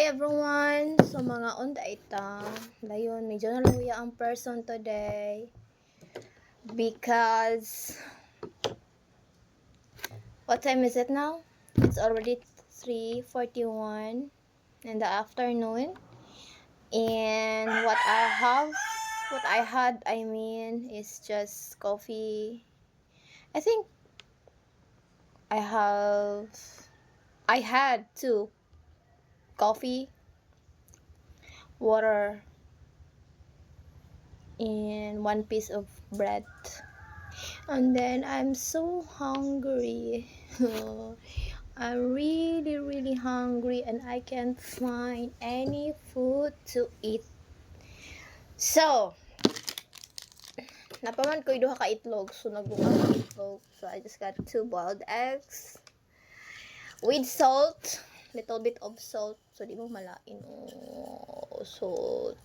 everyone! So mga onda ita. Dayon, medyo naluya ang person today. Because what time is it now? It's already 3:41 in the afternoon. And what I had is just coffee. I think I had two coffee, water, and one piece of bread. And then I'm so hungry. I'm really hungry and I can't find any food to eat. So, napaman ko duha ka itlog. So, nagbunga ka itlog. So, I just got 2 boiled eggs with salt. Little bit of salt. So, di mo malain. Oh, salt.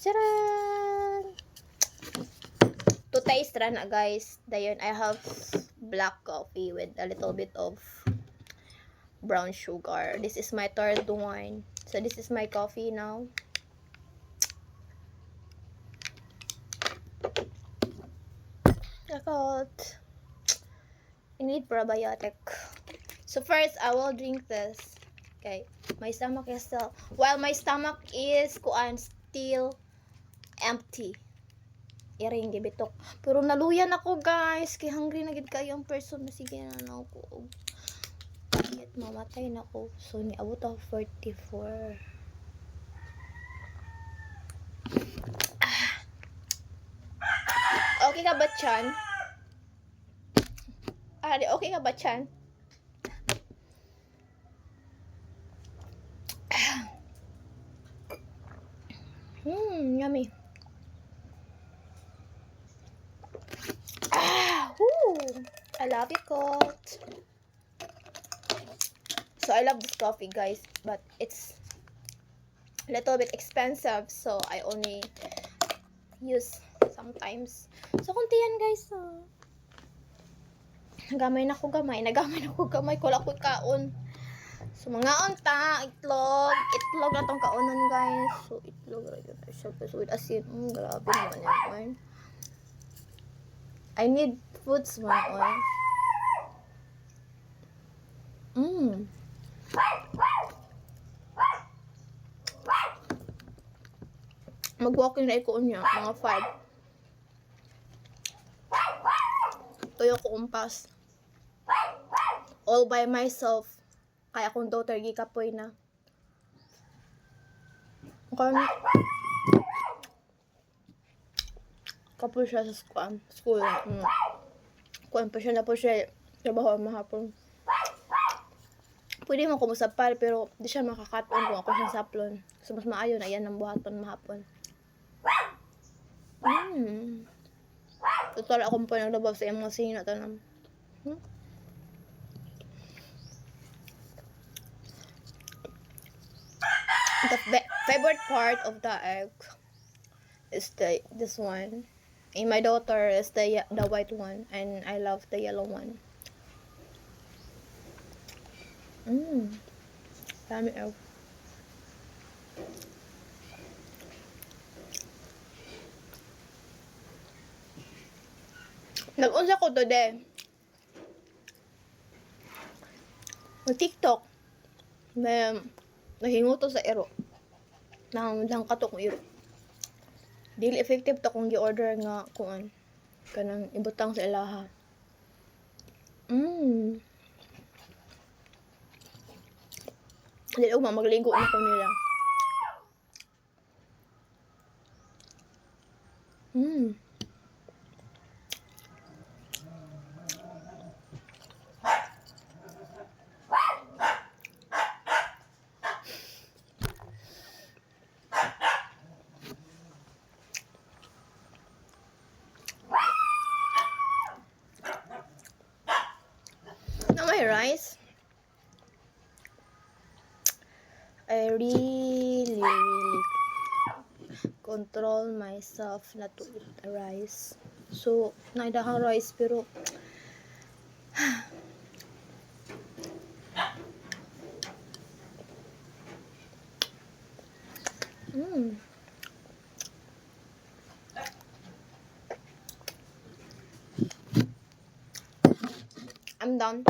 Charan! To taste ra na, guys. Dayon, I have black coffee with a little bit of brown sugar. This is my third one. So, this is my coffee now. I need probiotic. So first, I will drink this. Okay, my stomach is still, while my stomach is still empty. Iring gibitok. Pero naluyan ako, guys. Kay hungry na gid kayo ang person. Sige na ako. Kahit mamatay na ako. So ni abot ako 44. Okay ka ba, Chan? Okay ka ba, Chan? Yummy. I love it, cold. So I love this coffee, guys, but it's a little bit expensive, so I only use sometimes. So kunti yan, guys. Nagamay na ko gamay. Kula ko kaon. So mga unta, itlog na tong kaonan, guys. So itlog ra gyud siya with asin. Grabe naman yan. I need foods man. Mag-walking na ko niya, mga 5. Tuyo ko umpas. All by myself. Kaya akong daughter gikapoy na. Kapoy siya sa school. Kuan pa siya na po siya trabaho mahapon. Pwede mo kumusapal pero di siya makakaton kung ako siyang saplon. So mas maayo na yan ang buhaton mahapon. Total akong pa naglabaw sa iyang mga sina tanam. The favorite part of the egg is this one. And my daughter is the white one, and I love the yellow one. Dami egg. Nag-unsa ko today. Mag-TikTok. Nahinguto sa ero. Nang katok mo ero. Dili effective to kung gi-order nga kuan kanang ibutang sa ilaha. Dili ugma magligo na ko nila. Now my rice. I really control myself not to eat rice. So, naidahang rice pero Mm. I'm done.